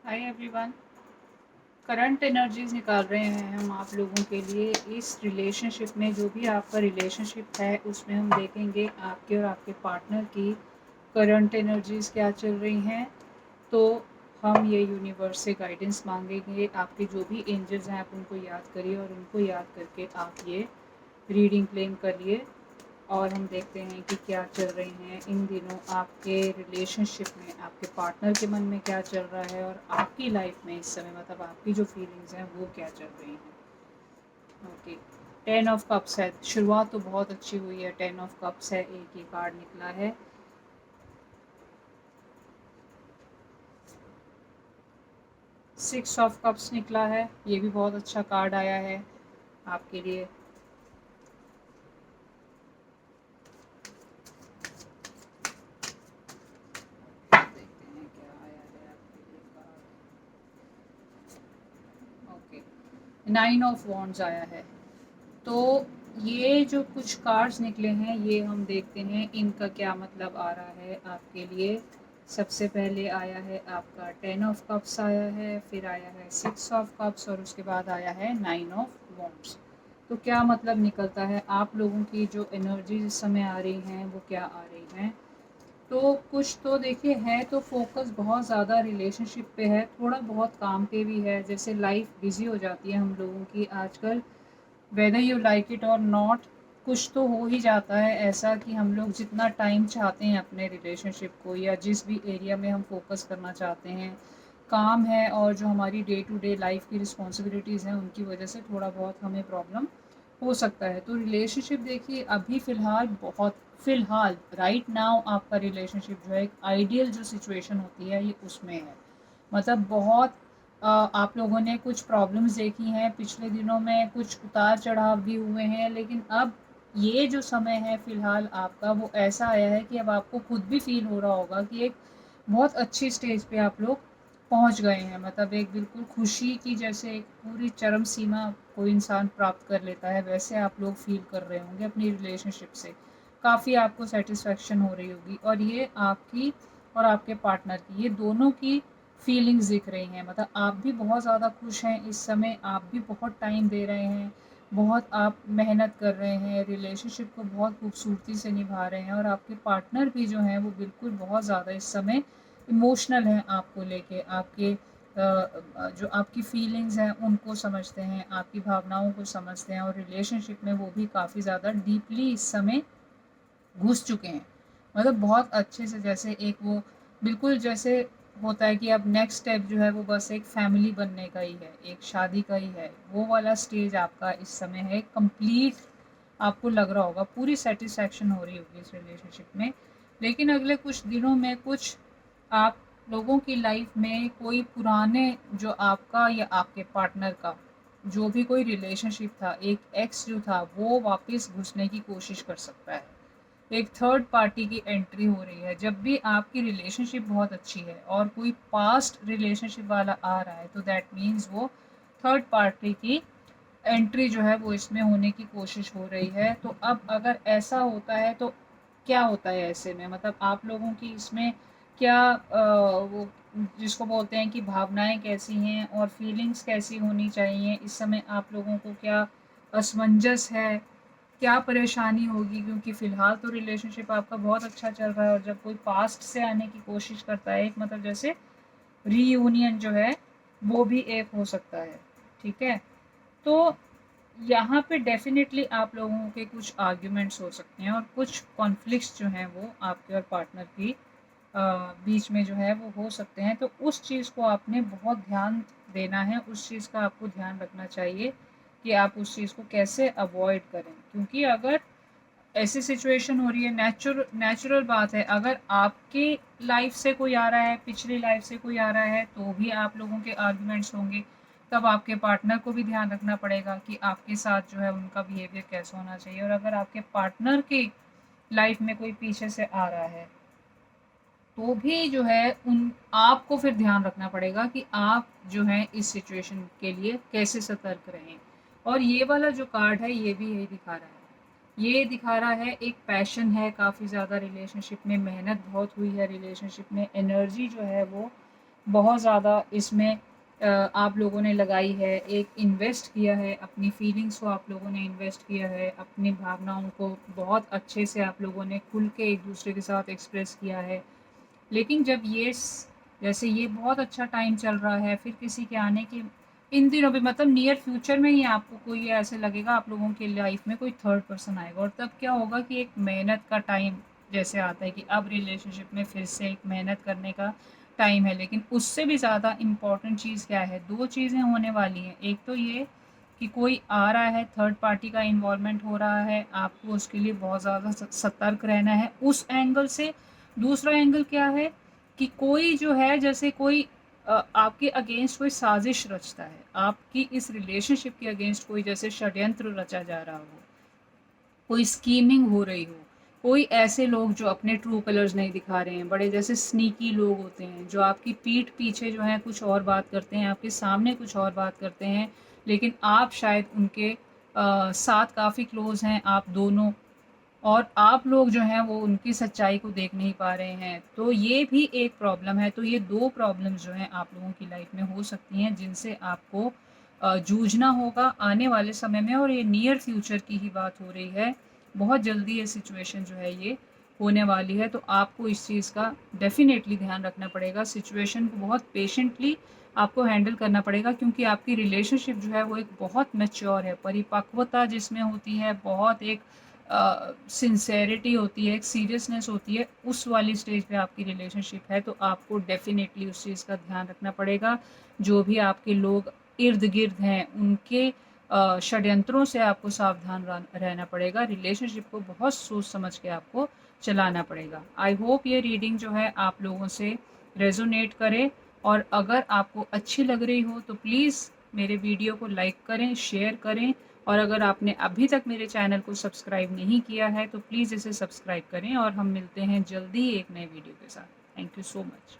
Hi everyone. Current energies निकाल रहे हैं हम आप लोगों के लिए। इस रिलेशनशिप में जो भी आपका रिलेशनशिप है उसमें हम देखेंगे आपके और आपके पार्टनर की करंट एनर्जीज क्या चल रही हैं। तो हम ये यूनिवर्स से गाइडेंस मांगेंगे। आपके जो भी एंजल्स हैं आप उनको याद करिए और उनको याद करके आप ये रीडिंग क्लेम करिए। और हम देखते हैं कि क्या चल रही हैं इन दिनों आपके रिलेशनशिप में, आपके पार्टनर के मन में क्या चल रहा है और आपकी लाइफ में इस समय मतलब आपकी जो फीलिंग्स हैं वो क्या चल रही हैं। ओके, 10 ऑफ कप्स है। शुरुआत तो बहुत अच्छी हुई है। 10 ऑफ कप्स है, एक ये कार्ड निकला है। 6 ऑफ कप्स निकला है, ये भी बहुत अच्छा कार्ड आया है आपके लिए। देखते हैं क्या आया है आपके लिए कार्ड। ओके, 9 ऑफ वॉन्ड्स आया है। तो ये जो कुछ कार्ड्स निकले हैं ये हम देखते हैं इनका क्या मतलब आ रहा है आपके लिए। सबसे पहले आया है आपका 10 ऑफ कप्स आया है, फिर आया है 6 ऑफ कप्स और उसके बाद आया है 9 ऑफ वॉन्ड्स। तो क्या मतलब निकलता है आप लोगों की जो एनर्जी इस समय आ रही हैं वो क्या आ रही हैं। तो कुछ तो देखिए है, तो फोकस बहुत ज़्यादा रिलेशनशिप पे है, थोड़ा बहुत काम पे भी है। जैसे लाइफ बिजी हो जाती है हम लोगों की आजकल, वेदर यू लाइक इट और नॉट। कुछ तो हो ही जाता है ऐसा कि हम लोग जितना टाइम चाहते हैं अपने रिलेशनशिप को या जिस भी एरिया में हम फोकस करना चाहते हैं, काम है और जो हमारी डे टू डे लाइफ की रिस्पॉन्सिबिलिटीज़ हैं उनकी वजह से थोड़ा बहुत हमें प्रॉब्लम हो सकता है। तो रिलेशनशिप देखिए अभी फ़िलहाल राइट नाउ आपका रिलेशनशिप जो है एक आइडियल जो सिचुएशन होती है ये उसमें है। मतलब बहुत आप लोगों ने कुछ प्रॉब्लम्स देखी हैं पिछले दिनों में, कुछ उतार चढ़ाव भी हुए हैं, लेकिन अब ये जो समय है फ़िलहाल आपका वो ऐसा आया है कि अब आपको खुद भी फ़ील हो रहा होगा कि एक बहुत अच्छी स्टेज पे आप लोग पहुंच गए हैं। मतलब एक बिल्कुल खुशी की जैसे एक पूरी चरम सीमा कोई इंसान प्राप्त कर लेता है वैसे आप लोग फ़ील कर रहे होंगे अपनी रिलेशनशिप से। काफ़ी आपको सेटिस्फेक्शन हो रही होगी और ये आपकी और आपके पार्टनर की, ये दोनों की फीलिंग्स दिख रही हैं। मतलब आप भी बहुत ज़्यादा खुश हैं इस समय, आप भी बहुत टाइम दे रहे हैं, बहुत आप मेहनत कर रहे हैं, रिलेशनशिप को बहुत खूबसूरती से निभा रहे हैं और आपके पार्टनर भी जो हैं वो बिल्कुल बहुत ज़्यादा इस समय इमोशनल हैं आपको लेके। आपके जो आपकी फीलिंग्स हैं उनको समझते हैं, आपकी भावनाओं को समझते हैं और रिलेशनशिप में वो भी काफ़ी ज़्यादा डीपली इस समय घुस चुके हैं। मतलब बहुत अच्छे से, जैसे एक वो बिल्कुल जैसे होता है कि अब नेक्स्ट स्टेप जो है वो बस एक फैमिली बनने का ही है, एक शादी का ही है, वो वाला स्टेज आपका इस समय है कंप्लीट। आपको लग रहा होगा पूरी सेटिस्फैक्शन हो रही होगी इस रिलेशनशिप में। लेकिन अगले कुछ दिनों में कुछ आप लोगों की लाइफ में कोई पुराने जो आपका या आपके पार्टनर का जो भी कोई रिलेशनशिप था, एक एक्स जो था वो वापस घुसने की कोशिश कर सकता है। एक थर्ड पार्टी की एंट्री हो रही है। जब भी आपकी रिलेशनशिप बहुत अच्छी है और कोई पास्ट रिलेशनशिप वाला आ रहा है तो दैट मीन्स वो थर्ड पार्टी की एंट्री जो है वो इसमें होने की कोशिश हो रही है। तो अब अगर ऐसा होता है तो क्या होता है ऐसे में, मतलब आप लोगों की इसमें क्या वो जिसको बोलते हैं कि भावनाएं कैसी हैं और फीलिंग्स कैसी होनी चाहिए इस समय आप लोगों को, क्या असमंजस है, क्या परेशानी होगी। क्योंकि फ़िलहाल तो रिलेशनशिप आपका बहुत अच्छा चल रहा है और जब कोई पास्ट से आने की कोशिश करता है, एक मतलब जैसे रीयूनियन जो है वो भी एक हो सकता है। ठीक है, तो यहाँ पे डेफ़िनेटली आप लोगों के कुछ आर्ग्यूमेंट्स हो सकते हैं और कुछ कॉन्फ्लिक्ट्स जो हैं वो आपके और पार्टनर की बीच में जो है वो हो सकते हैं। तो उस चीज़ को आपने बहुत ध्यान देना है, उस चीज़ का आपको ध्यान रखना चाहिए कि आप उस चीज़ को कैसे अवॉइड करें। क्योंकि अगर ऐसी सिचुएशन हो रही है, नेचुरल बात है, अगर आपकी लाइफ से कोई आ रहा है, पिछली लाइफ से कोई आ रहा है तो भी आप लोगों के आर्ग्यूमेंट्स होंगे। तब आपके पार्टनर को भी ध्यान रखना पड़ेगा कि आपके साथ जो है उनका बिहेवियर कैसा होना चाहिए। और अगर आपके पार्टनर की लाइफ में कोई पीछे से आ रहा है तो भी जो है उन आपको फिर ध्यान रखना पड़ेगा कि आप जो है इस सिचुएशन के लिए कैसे सतर्क रहें। और ये वाला जो कार्ड है ये भी यही दिखा रहा है, ये दिखा रहा है एक पैशन है काफ़ी ज़्यादा रिलेशनशिप में, मेहनत बहुत हुई है रिलेशनशिप में, एनर्जी जो है वो बहुत ज़्यादा इसमें आप लोगों ने लगाई है, एक इन्वेस्ट किया है, अपनी फीलिंग्स को आप लोगों ने इन्वेस्ट किया है, अपनी भावनाओं को बहुत अच्छे से आप लोगों ने खुल के एक दूसरे के साथ एक्सप्रेस किया है। लेकिन जब जैसे ये बहुत अच्छा टाइम चल रहा है, फिर किसी के आने के इन दिनों भी मतलब नियर फ्यूचर में ही आपको कोई ऐसे लगेगा आप लोगों की लाइफ में कोई थर्ड पर्सन आएगा, और तब क्या होगा कि एक मेहनत का टाइम जैसे आता है कि अब रिलेशनशिप में फिर से एक मेहनत करने का टाइम है। लेकिन उससे भी ज़्यादा इम्पॉर्टेंट चीज़ क्या है, दो चीज़ें होने वाली हैं। एक तो ये कि कोई आ रहा है, थर्ड पार्टी का इन्वॉल्वमेंट हो रहा है, आपको उसके लिए बहुत ज़्यादा सतर्क रहना है उस एंगल से। दूसरा एंगल क्या है कि कोई जो है जैसे कोई आपके अगेंस्ट कोई साजिश रचता है, आपकी इस रिलेशनशिप के अगेंस्ट कोई जैसे षड्यंत्र रचा जा रहा हो, कोई स्कीमिंग हो रही हो, कोई ऐसे लोग जो अपने ट्रू कलर्स नहीं दिखा रहे हैं, बड़े जैसे स्नीकी लोग होते हैं जो आपकी पीठ पीछे जो है कुछ और बात करते हैं, आपके सामने कुछ और बात करते हैं, लेकिन आप शायद उनके साथ काफ़ी क्लोज़ हैं आप दोनों, और आप लोग जो हैं वो उनकी सच्चाई को देख नहीं पा रहे हैं, तो ये भी एक प्रॉब्लम है। तो ये 2 प्रॉब्लम्स जो हैं आप लोगों की लाइफ में हो सकती हैं जिनसे आपको जूझना होगा आने वाले समय में, और ये नियर फ्यूचर की ही बात हो रही है। बहुत जल्दी ये सिचुएशन जो है ये होने वाली है, तो आपको इस चीज़ का डेफ़िनेटली ध्यान रखना पड़ेगा। सिचुएशन को बहुत पेशेंटली आपको हैंडल करना पड़ेगा, क्योंकि आपकी रिलेशनशिप जो है वो एक बहुत मैच्योर है, परिपक्वता जिसमें होती है, बहुत एक सिंसेरिटी होती है, एक सीरियसनेस होती है, उस वाली स्टेज पे आपकी रिलेशनशिप है। तो आपको डेफ़िनेटली उस चीज़ का ध्यान रखना पड़ेगा। जो भी आपके लोग इर्द-गिर्द हैं, उनके षड्यंत्रों से आपको सावधान रहना पड़ेगा। रिलेशनशिप को बहुत सोच समझ के आपको चलाना पड़ेगा। आई होप ये रीडिंग जो है आप लोगों से रेज़ोनेट करे, और अगर आपको अच्छी लग रही हो तो प्लीज़ मेरे वीडियो को लाइक करें, शेयर करें, और अगर आपने अभी तक मेरे चैनल को सब्सक्राइब नहीं किया है तो प्लीज़ इसे सब्सक्राइब करें, और हम मिलते हैं जल्दी ही एक नए वीडियो के साथ। Thank you so much.